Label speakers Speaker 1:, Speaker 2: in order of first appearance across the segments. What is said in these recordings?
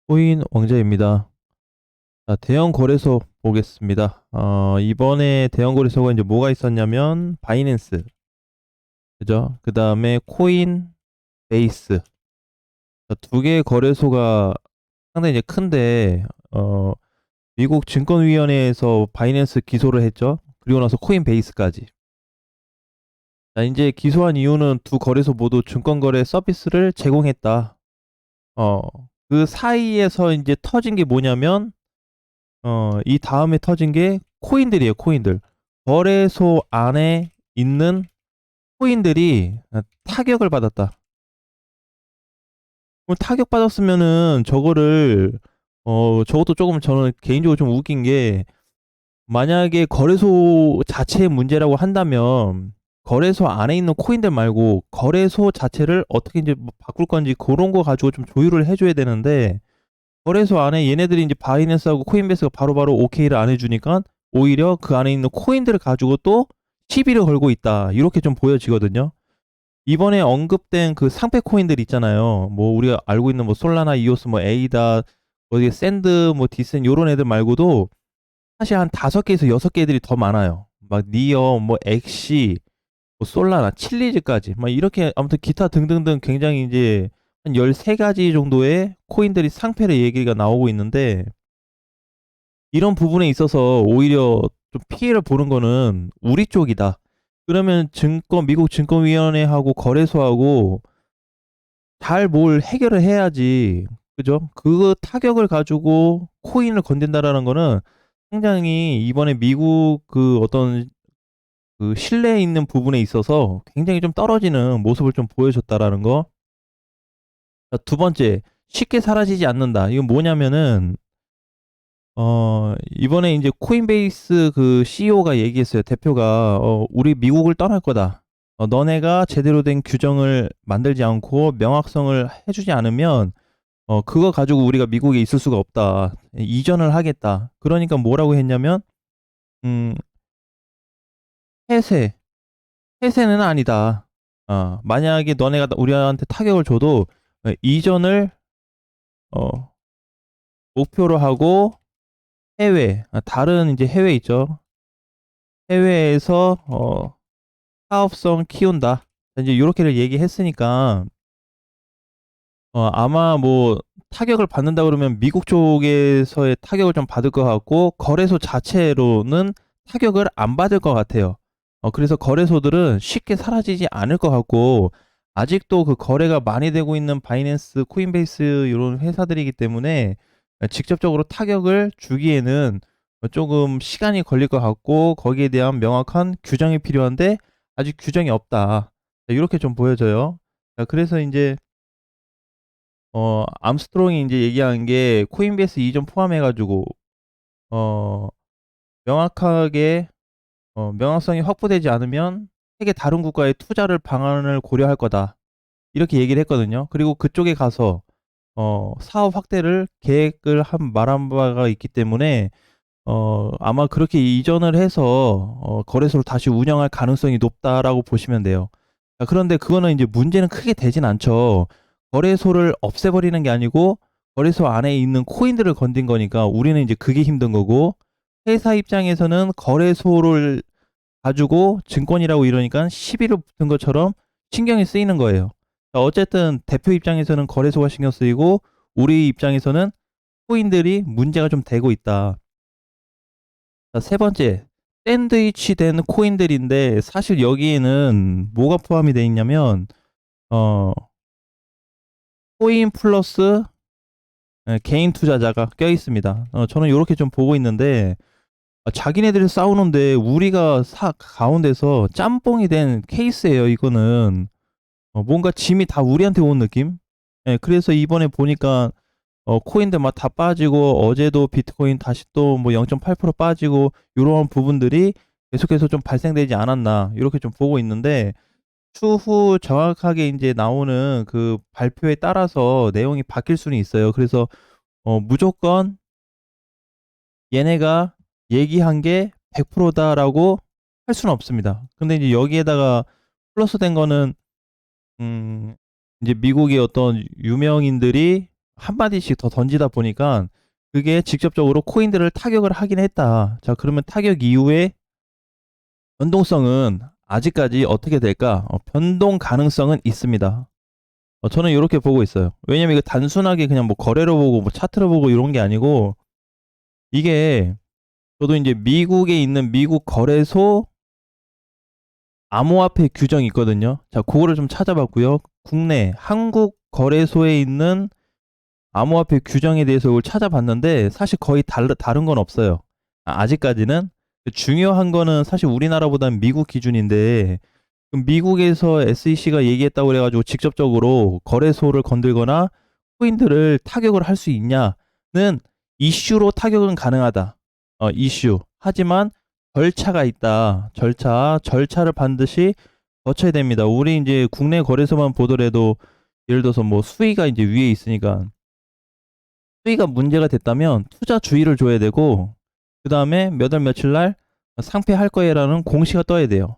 Speaker 1: 코인 왕자입니다. 자, 대형 거래소 보겠습니다. 이번에 대형 거래소가 이제 뭐가 있었냐면, 바이낸스, 그죠? 그 다음에 코인 베이스. 두 개의 거래소가 상당히 이제 큰데, 미국 증권위원회에서 바이낸스 기소를 했죠. 그리고 나서 코인 베이스까지. 자, 이제 기소한 이유는 두 거래소 모두 증권거래 서비스를 제공했다. 어, 그 사이에서 이제 터진 게 뭐냐면, 이 다음에 터진 게 코인들이에요, 코인들. 거래소 안에 있는 코인들이 타격을 받았다. 그럼 타격받았으면은 저거를, 저것도 조금 저는 개인적으로 좀 웃긴 게, 만약에 거래소 자체의 문제라고 한다면, 거래소 안에 있는 코인들 말고, 거래소 자체를 어떻게 이제 뭐 바꿀 건지 그런 거 가지고 좀 조율을 해줘야 되는데, 거래소 안에 얘네들이 이제 바이낸스하고 코인베이스가 바로바로 오케이를 안 해주니까 오히려 그 안에 있는 코인들을 가지고 또 시비를 걸고 있다. 이렇게 좀 보여지거든요. 이번에 언급된 그 상패 코인들 있잖아요. 뭐 우리가 알고 있는 뭐 솔라나, 이오스, 뭐 에이다, 어디 샌드, 뭐 디센 요런 애들 말고도 사실 한 5개에서 6개 애들이 더 많아요. 막 니어, 뭐 엑시, 뭐 솔라나, 칠리즈까지 막 이렇게 아무튼 기타 등등등 굉장히 이제 한 13가지 정도의 코인들이 상패를 얘기가 나오고 있는데 이런 부분에 있어서 오히려 좀 피해를 보는 거는 우리 쪽이다. 그러면 미국 증권위원회하고 거래소하고 잘 뭘 해결을 해야지. 그죠? 그 타격을 가지고 코인을 건든다라는 거는 굉장히 이번에 미국 그 어떤 그 신뢰에 있는 부분에 있어서 굉장히 좀 떨어지는 모습을 좀 보여줬다라는 거. 자, 두 번째, 쉽게 사라지지 않는다. 이건 뭐냐면은, 이번에 이제 코인베이스 그 CEO가 얘기했어요. 대표가, 우리 미국을 떠날 거다. 너네가 제대로 된 규정을 만들지 않고 명확성을 해주지 않으면, 그거 가지고 우리가 미국에 있을 수가 없다. 이전을 하겠다. 그러니까 뭐라고 했냐면, 음, 폐쇄. 폐쇄는 아니다. 만약에 너네가 우리한테 타격을 줘도, 이전을, 어, 목표로 하고 다른 이제 해외 있죠. 해외에서 사업성 키운다. 이제 요렇게를 얘기했으니까 아마 뭐 타격을 받는다 그러면 미국 쪽에서의 타격을 좀 받을 것 같고 거래소 자체로는 타격을 안 받을 것 같아요. 그래서 거래소들은 쉽게 사라지지 않을 것 같고 아직도 그 거래가 많이 되고 있는 바이낸스, 코인베이스 이런 회사들이기 때문에 직접적으로 타격을 주기에는 조금 시간이 걸릴 것 같고 거기에 대한 명확한 규정이 필요한데 아직 규정이 없다. 이렇게 좀 보여져요. 그래서 이제 암스트롱이 이제 얘기한 게 코인베이스 이전 포함해가지고 어, 명확하게 명확성이 확보되지 않으면 세계 다른 국가의 투자를 방안을 고려할 거다. 이렇게 얘기를 했거든요. 그리고 그쪽에 가서 사업 확대를 계획을 말한 바가 있기 때문에 아마 그렇게 이전을 해서 거래소를 다시 운영할 가능성이 높다라고 보시면 돼요. 자, 그런데 그거는 이제 문제는 크게 되진 않죠. 거래소를 없애버리는 게 아니고 거래소 안에 있는 코인들을 건든 거니까 우리는 이제 그게 힘든 거고 회사 입장에서는 거래소를 가지고 증권이라고 이러니까 시비를 붙은 것처럼 신경이 쓰이는 거예요. 자, 어쨌든 대표 입장에서는 거래소가 신경 쓰이고 우리 입장에서는 코인들이 문제가 좀 되고 있다. 자, 세 번째, 샌드위치 된 코인들인데 사실 여기에는 뭐가 포함이 되어 있냐면 어, 코인 플러스 개인 투자자가 껴 있습니다. 저는 이렇게 좀 보고 있는데 자기네들이 싸우는데 우리가 가운데서 짬뽕이 된 케이스예요. 이거는 뭔가 짐이 다 우리한테 온 느낌? 그래서 이번에 보니까 코인들 막 다 빠지고 어제도 비트코인 다시 또 뭐 0.8% 빠지고 이런 부분들이 계속해서 좀 발생되지 않았나 이렇게 좀 보고 있는데 추후 정확하게 이제 나오는 그 발표에 따라서 내용이 바뀔 수는 있어요. 그래서 무조건 얘네가 얘기한 게 100%다라고 할 수는 없습니다. 근데 이제 여기에다가 플러스 된 거는 음 이제 미국의 어떤 유명인들이 한마디씩 더 던지다 보니까 그게 직접적으로 코인들을 타격을 하긴 했다. 자, 그러면 타격 이후에 변동성은 아직까지 어떻게 될까? 변동 가능성은 있습니다. 저는 이렇게 보고 있어요. 왜냐면 이거 단순하게 그냥 뭐 거래로 보고 뭐 차트로 보고 이런 게 아니고, 이게 저도 이제 미국에 있는 미국 거래소 암호화폐 규정이 있거든요. 자, 그거를 좀 찾아봤고요. 국내 한국 거래소에 있는 암호화폐 규정에 대해서 이걸 찾아봤는데 사실 거의 다른 건 없어요. 아직까지는. 중요한 거는 사실 우리나라보다는 미국 기준인데, 그럼 미국에서 SEC가 얘기했다고 그래가지고 직접적으로 거래소를 건들거나 코인들을 타격을 할 수 있냐는, 이슈로 타격은 가능하다. 이슈. 하지만 절차가 있다. 절차를 반드시 거쳐야 됩니다. 우리 이제 국내 거래소만 보더라도 예를 들어서 뭐 수위가 이제 위에 있으니까 수위가 문제가 됐다면 투자 주의를 줘야 되고, 그 다음에 몇 월 며칠 날 상폐할 거예요라는 공시가 떠야 돼요.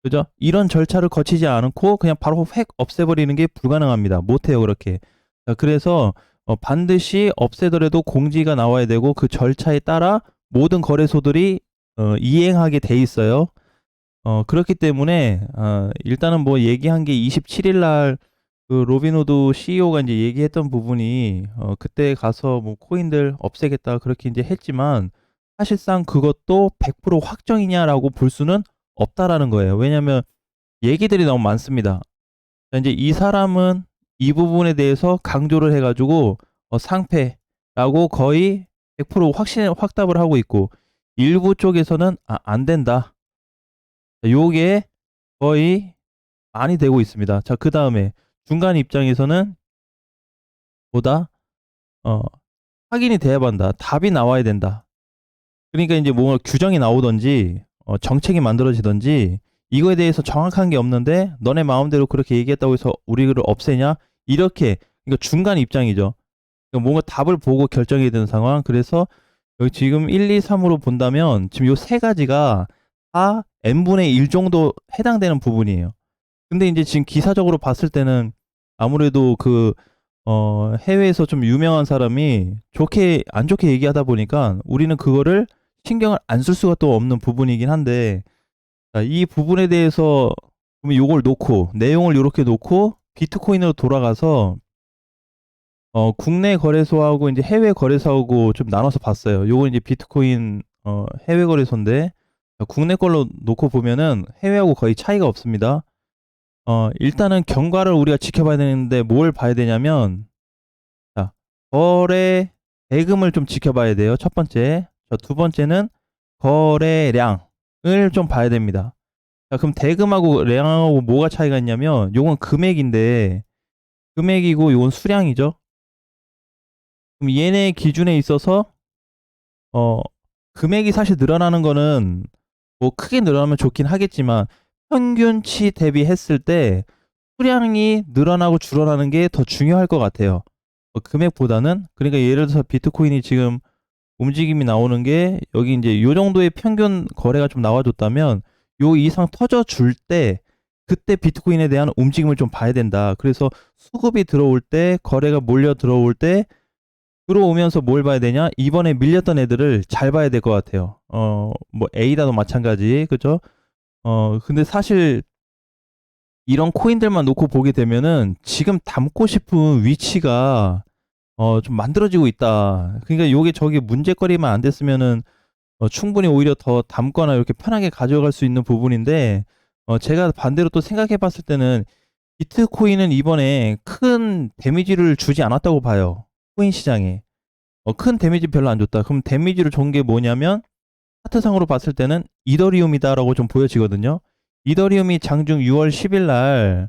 Speaker 1: 그죠? 이런 절차를 거치지 않고 그냥 바로 획 없애버리는 게 불가능합니다. 못해요, 그렇게. 자, 그래서 반드시 없애더라도 공지가 나와야 되고 그 절차에 따라 모든 거래소들이 이행하게 돼 있어요. 그렇기 때문에 일단은 뭐 얘기한 게 27일 날 그 로빈후드 CEO가 이제 얘기했던 부분이 그때 가서 뭐 코인들 없애겠다 그렇게 이제 했지만, 사실상 그것도 100% 확정이냐라고 볼 수는 없다라는 거예요. 왜냐면 얘기들이 너무 많습니다. 자, 이제 이 사람은 이 부분에 대해서 강조를 해가지고 상패라고 거의 100% 확답을 하고 있고, 일부 쪽에서는 안 된다. 자, 요게 거의 많이 되고 있습니다. 자, 그 다음에 중간 입장에서는 보다 확인이 돼야 한다. 답이 나와야 된다. 그러니까 이제 뭔가 규정이 나오든지 정책이 만들어지든지, 이거에 대해서 정확한 게 없는데 너네 마음대로 그렇게 얘기했다고 해서 우리를 없애냐? 이렇게, 그러니까 중간 입장이죠. 그러니까 뭔가 답을 보고 결정해야 되는 상황. 그래서 여기 지금 1, 2, 3으로 본다면 지금 요 세 가지가 다 n분의 1 정도 해당되는 부분이에요. 근데 이제 지금 기사적으로 봤을 때는 아무래도 해외에서 좀 유명한 사람이 안 좋게 얘기하다 보니까 우리는 그거를 신경을 안 쓸 수가 또 없는 부분이긴 한데, 이 부분에 대해서 그러면 요걸 놓고 내용을 이렇게 놓고 비트코인으로 돌아가서 국내 거래소하고 이제 해외 거래소하고 좀 나눠서 봤어요. 요거 이제 비트코인 해외 거래소인데, 국내 걸로 놓고 보면은 해외하고 거의 차이가 없습니다. 일단은 경과를 우리가 지켜봐야 되는데 뭘 봐야 되냐면, 자, 거래 대금을 좀 지켜봐야 돼요. 첫 번째. 자, 두 번째는 거래량을 좀 봐야 됩니다. 자, 그럼 대금하고 량하고 뭐가 차이가 있냐면, 요건 금액인데, 금액이고 요건 수량이죠. 그럼 얘네 기준에 있어서 어, 금액이 사실 늘어나는 거는 뭐 크게 늘어나면 좋긴 하겠지만, 평균치 대비했을 때 수량이 늘어나고 줄어나는 게 더 중요할 것 같아요. 금액보다는. 그러니까 예를 들어서 비트코인이 지금 움직임이 나오는 게 여기 이제 요 정도의 평균 거래가 좀 나와줬다면, 요 이상 터져줄 때 그때 비트코인에 대한 움직임을 좀 봐야 된다. 그래서 수급이 들어올 때, 거래가 몰려 들어올 때, 들어오면서 뭘 봐야 되냐? 이번에 밀렸던 애들을 잘 봐야 될 것 같아요. 뭐 에이다도 마찬가지, 그죠? 근데 사실 이런 코인들만 놓고 보게 되면은 지금 담고 싶은 위치가 좀 만들어지고 있다. 그러니까 요게 저게 문제거리만 안 됐으면은 충분히 오히려 더 담거나 이렇게 편하게 가져갈 수 있는 부분인데, 제가 반대로 또 생각해 봤을 때는 비트코인은 이번에 큰 데미지를 주지 않았다고 봐요. 코인 시장에. 큰 데미지 별로 안 줬다. 그럼 데미지를 준 게 뭐냐면, 차트상으로 봤을 때는 이더리움이다라고 좀 보여지거든요. 이더리움이 장중 6월 10일 날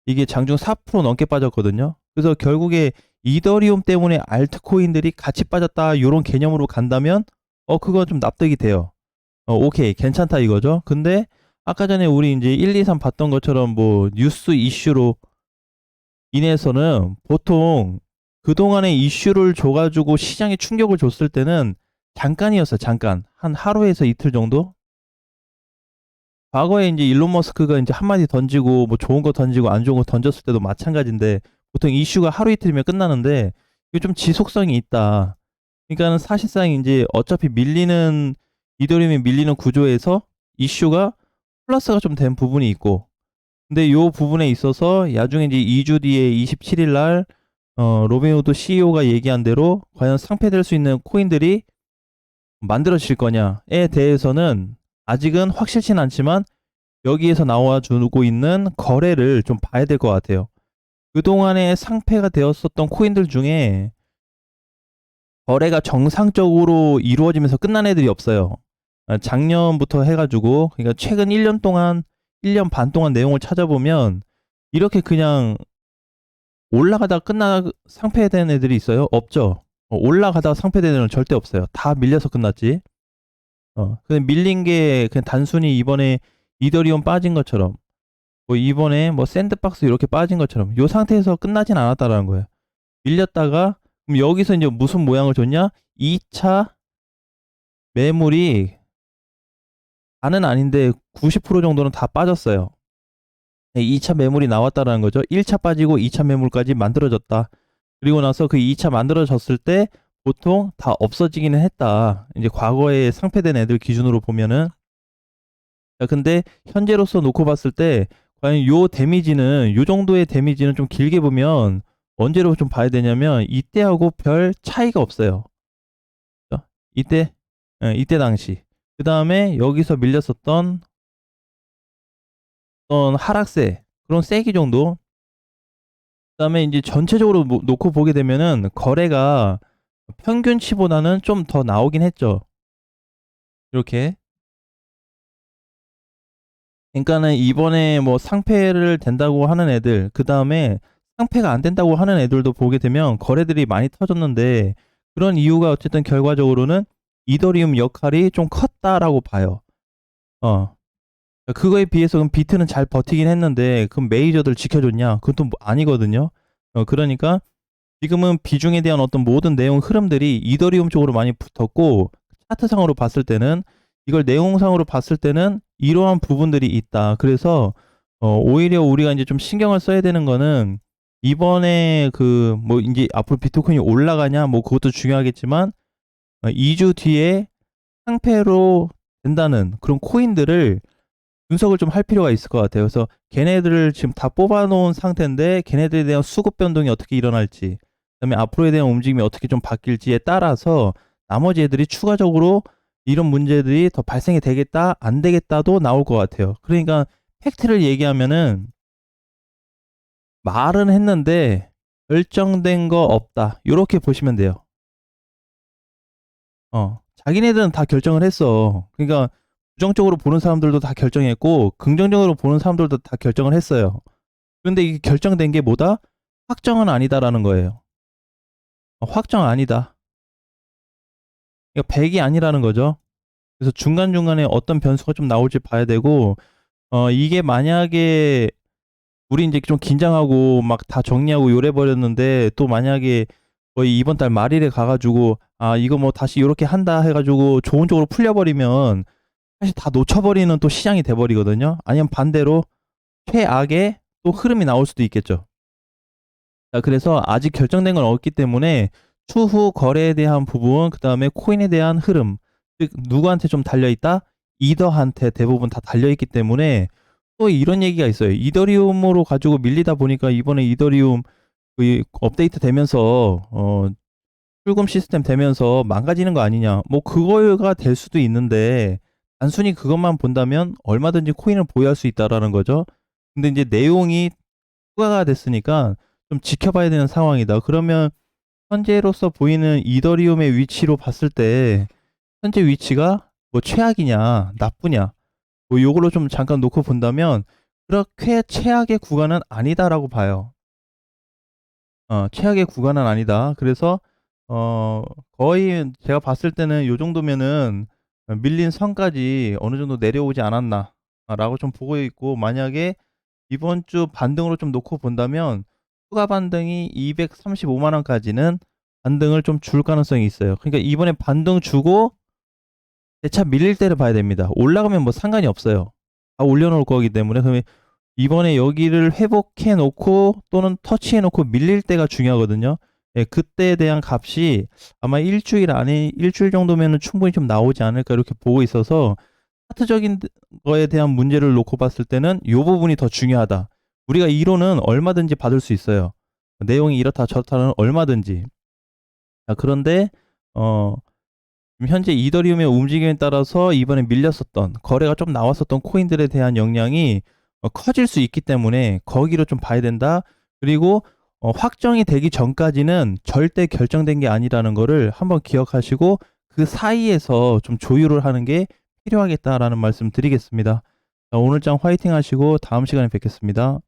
Speaker 1: 이게 장중 4% 넘게 빠졌거든요. 그래서 결국에 이더리움 때문에 알트코인들이 같이 빠졌다, 요런 개념으로 간다면 그거 좀 납득이 돼요. 오케이, 괜찮다 이거죠. 근데 아까 전에 우리 이제 1, 2, 3 봤던 것처럼 뭐 뉴스 이슈로 인해서는 보통 그동안의 이슈를 줘가지고 시장에 충격을 줬을 때는 잠깐이었어요. 잠깐. 한 하루에서 이틀 정도? 과거에 이제 일론 머스크가 이제 한마디 던지고 뭐 좋은 거 던지고 안 좋은 거 던졌을 때도 마찬가지인데, 보통 이슈가 하루 이틀이면 끝나는데, 이게 좀 지속성이 있다. 그러니까는 사실상 이제 어차피 밀리는 이더리움이 밀리는 구조에서 이슈가 플러스가 좀 된 부분이 있고, 근데 요 부분에 있어서 나중에 이제 2주 뒤에 27일 날 로빈후드 CEO가 얘기한 대로 과연 상폐될 수 있는 코인들이 만들어질 거냐에 대해서는 아직은 확실치는 않지만 여기에서 나와주고 있는 거래를 좀 봐야 될 것 같아요. 그동안에 상폐가 되었었던 코인들 중에 거래가 정상적으로 이루어지면서 끝난 애들이 없어요. 작년부터 해가지고, 그러니까 최근 1년 동안, 1년 반 동안 내용을 찾아보면 이렇게 그냥 올라가다가 상폐된 애들이 있어요? 없죠. 올라가다가 상폐된 애들은 절대 없어요. 다 밀려서 끝났지. 그냥 밀린 게 그냥 단순히 이번에 이더리움 빠진 것처럼, 뭐 이번에 뭐 샌드박스 이렇게 빠진 것처럼 요 상태에서 끝나진 않았다라는 거예요. 밀렸다가 그럼 여기서 이제 무슨 모양을 줬냐? 2차 매물이 다는 아닌데 90% 정도는 다 빠졌어요. 2차 매물이 나왔다라는 거죠. 1차 빠지고 2차 매물까지 만들어졌다. 그리고 나서 그 2차 만들어졌을 때 보통 다 없어지기는 했다. 이제 과거에 상폐된 애들 기준으로 보면은. 자, 근데 현재로서 놓고 봤을 때 과연 요 데미지는, 요 정도의 데미지는 좀 길게 보면 언제로 좀 봐야 되냐면 이때하고 별 차이가 없어요. 이때, 이때 당시. 그 다음에 여기서 밀렸었던 어떤 하락세, 그런 세기 정도. 그 다음에 이제 전체적으로 놓고 보게 되면은 거래가 평균치보다는 좀 더 나오긴 했죠. 이렇게. 그러니까는 이번에 뭐 상패를 된다고 하는 애들, 그 다음에 상패가 안 된다고 하는 애들도 보게 되면 거래들이 많이 터졌는데, 그런 이유가 어쨌든 결과적으로는 이더리움 역할이 좀 컸다라고 봐요. 그거에 비해서 그럼 비트는 잘 버티긴 했는데, 그럼 메이저들 지켜줬냐? 그건 또 아니거든요. 그러니까 지금은 비중에 대한 어떤 모든 내용 흐름들이 이더리움 쪽으로 많이 붙었고, 차트상으로 봤을 때는, 이걸 내용상으로 봤을 때는 이러한 부분들이 있다. 그래서 오히려 우리가 이제 좀 신경을 써야 되는 거는, 이번에 그 뭐 이제 앞으로 비트코인이 올라가냐 뭐 그것도 중요하겠지만 2주 뒤에 상패로 된다는 그런 코인들을 분석을 좀 할 필요가 있을 것 같아요. 그래서 걔네들을 지금 다 뽑아놓은 상태인데 걔네들에 대한 수급 변동이 어떻게 일어날지, 그다음에 앞으로에 대한 움직임이 어떻게 좀 바뀔지에 따라서 나머지 애들이 추가적으로 이런 문제들이 더 발생이 되겠다, 안 되겠다도 나올 것 같아요. 그러니까 팩트를 얘기하면은 말은 했는데 결정된 거 없다. 이렇게 보시면 돼요. 자기네들은 다 결정을 했어. 그러니까 부정적으로 보는 사람들도 다 결정했고 긍정적으로 보는 사람들도 다 결정을 했어요. 그런데 이게 결정된 게 뭐다? 확정은 아니다라는 거예요. 확정 아니다. 그러니까 100이 아니라는 거죠. 그래서 중간중간에 어떤 변수가 좀 나올지 봐야 되고, 이게 만약에 우리 이제 좀 긴장하고 막 다 정리하고 요래버렸는데, 또 만약에 거의 이번 달 말일에 가가지고 아 이거 뭐 다시 이렇게 한다 해가지고 좋은 쪽으로 풀려버리면 사실 다 놓쳐버리는 또 시장이 돼버리거든요. 아니면 반대로 최악의 또 흐름이 나올 수도 있겠죠. 자, 그래서 아직 결정된 건 없기 때문에 추후 거래에 대한 부분, 그 다음에 코인에 대한 흐름, 즉 누구한테 좀 달려있다? 이더한테 대부분 다 달려있기 때문에, 또 이런 얘기가 있어요. 이더리움으로 가지고 밀리다 보니까 이번에 이더리움 그 업데이트 되면서 출금 시스템 되면서 망가지는 거 아니냐, 뭐 그거가 될 수도 있는데, 단순히 그것만 본다면 얼마든지 코인을 보유할 수 있다라는 거죠. 근데 이제 내용이 추가가 됐으니까 좀 지켜봐야 되는 상황이다. 그러면 현재로서 보이는 이더리움의 위치로 봤을 때 현재 위치가 뭐 최악이냐 나쁘냐, 뭐 요걸로 좀 잠깐 놓고 본다면 그렇게 최악의 구간은 아니다라고 봐요. 최악의 구간은 아니다. 그래서 거의 제가 봤을 때는 요 정도면은 밀린 선까지 어느 정도 내려오지 않았나라고 좀 보고 있고, 만약에 이번 주 반등으로 좀 놓고 본다면 추가 반등이 235만 원까지는 반등을 좀 줄 가능성이 있어요. 그러니까 이번에 반등 주고 재차 밀릴 때를 봐야 됩니다. 올라가면 뭐 상관이 없어요. 다 올려놓을 거기 때문에. 그러면 이번에 여기를 회복해 놓고 또는 터치해 놓고 밀릴 때가 중요하거든요. 예, 그때에 대한 값이 아마 일주일 안에 일주일 정도면은 충분히 좀 나오지 않을까 이렇게 보고 있어서 차트적인 거에 대한 문제를 놓고 봤을 때는 요 부분이 더 중요하다. 우리가 이론은 얼마든지 받을 수 있어요. 내용이 이렇다 저렇다는 얼마든지. 그런데 지금 현재 이더리움의 움직임에 따라서 이번에 밀렸었던 거래가 좀 나왔었던 코인들에 대한 영향이 커질 수 있기 때문에 거기로 좀 봐야 된다. 그리고 확정이 되기 전까지는 절대 결정된 게 아니라는 거를 한번 기억하시고 그 사이에서 좀 조율을 하는 게 필요하겠다라는 말씀 드리겠습니다. 오늘장 화이팅 하시고 다음 시간에 뵙겠습니다.